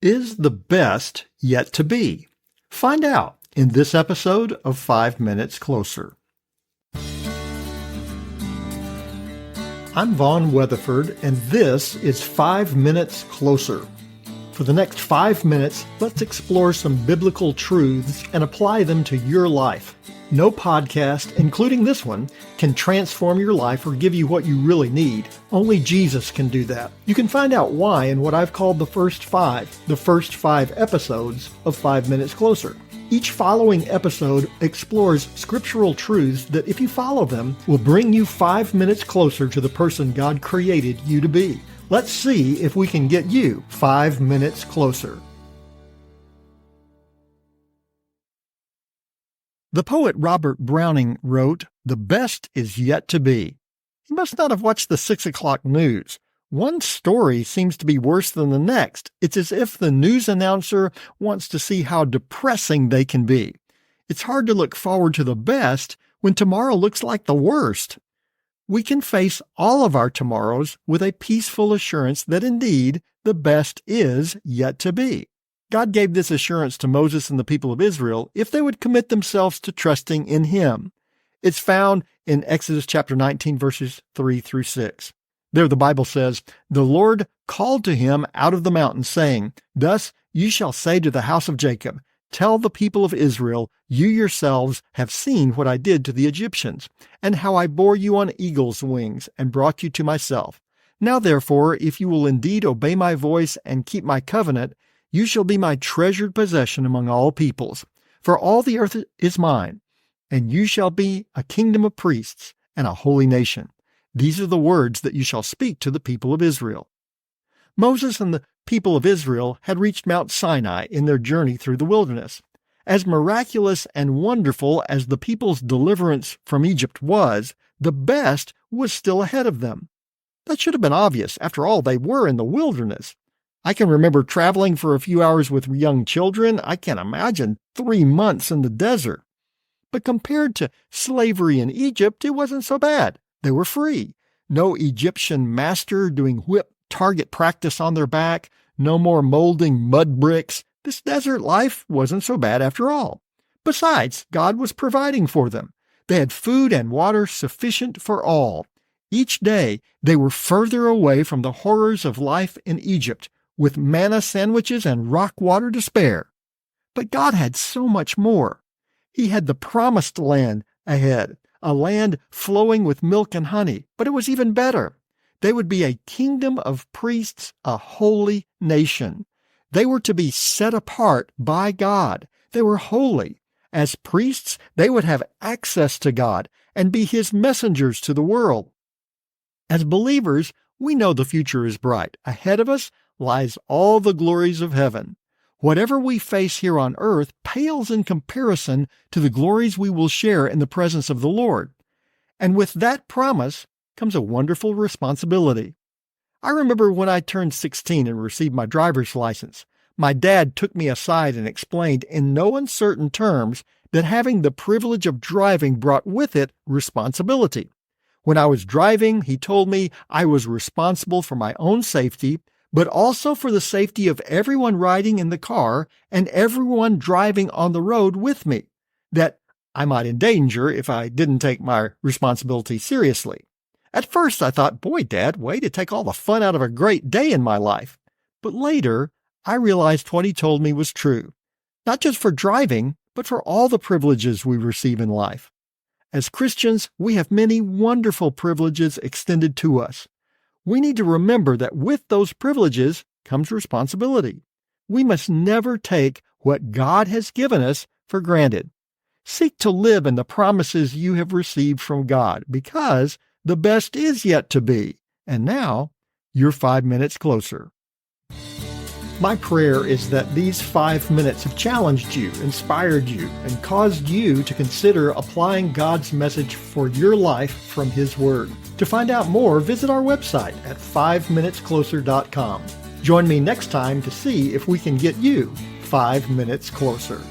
is the best yet to be? Find out in this episode of 5 Minutes Closer. I'm Vaughn Weatherford, and this is 5 Minutes Closer. For the next 5 minutes, let's explore some biblical truths and apply them to your life. No podcast, including this one, can transform your life or give you what you really need. Only Jesus can do that. You can find out why in what I've called the first five episodes of 5 Minutes Closer. Each following episode explores scriptural truths that, if you follow them, will bring you 5 minutes closer to the person God created you to be. Let's see if we can get you 5 minutes closer. The poet Robert Browning wrote, "The best is yet to be." He must not have watched the 6 o'clock news. One story seems to be worse than the next. It's as if the news announcer wants to see how depressing they can be. It's hard to look forward to the best when tomorrow looks like the worst. We can face all of our tomorrows with a peaceful assurance that indeed the best is yet to be. God gave this assurance to Moses and the people of Israel if they would commit themselves to trusting in Him. It's found in Exodus chapter 19, verses 3 through 6. There the Bible says, "The Lord called to him out of the mountain, saying, 'Thus you shall say to the house of Jacob, Tell the people of Israel, you yourselves have seen what I did to the Egyptians, and how I bore you on eagle's wings and brought you to myself. Now therefore, if you will indeed obey my voice and keep my covenant, you shall be my treasured possession among all peoples. For all the earth is mine, and you shall be a kingdom of priests and a holy nation. These are the words that you shall speak to the people of Israel.'" Moses and the people of Israel had reached Mount Sinai in their journey through the wilderness. As miraculous and wonderful as the people's deliverance from Egypt was, the best was still ahead of them. That should have been obvious. After all, they were in the wilderness. I can remember traveling for a few hours with young children. I can't imagine 3 months in the desert. But compared to slavery in Egypt, it wasn't so bad. They were free. No Egyptian master doing whip target practice on their back. No more molding mud bricks. This desert life wasn't so bad after all. Besides, God was providing for them. They had food and water sufficient for all. Each day, they were further away from the horrors of life in Egypt, with manna sandwiches and rock water to spare. But God had so much more. He had the promised land ahead, a land flowing with milk and honey. But it was even better. They would be a kingdom of priests, a holy nation. They were to be set apart by God. They were holy. As priests, they would have access to God and be His messengers to the world. As believers, we know the future is bright. Ahead of us lies all the glories of heaven. Whatever we face here on earth pales in comparison to the glories we will share in the presence of the Lord. And with that promise comes a wonderful responsibility. I remember when I turned 16 and received my driver's license, my dad took me aside and explained in no uncertain terms that having the privilege of driving brought with it responsibility. When I was driving, he told me I was responsible for my own safety, but also for the safety of everyone riding in the car and everyone driving on the road with me, that I might endanger if I didn't take my responsibility seriously. At first I thought, boy, Dad, way to take all the fun out of a great day in my life. But later, I realized what he told me was true, not just for driving, but for all the privileges we receive in life. As Christians, we have many wonderful privileges extended to us. We need to remember that with those privileges comes responsibility. We must never take what God has given us for granted. Seek to live in the promises you have received from God, because the best is yet to be. And now, you're 5 minutes closer. My prayer is that these 5 minutes have challenged you, inspired you, and caused you to consider applying God's message for your life from His Word. To find out more, visit our website at 5minutescloser.com. Join me next time to see if we can get you 5 minutes closer.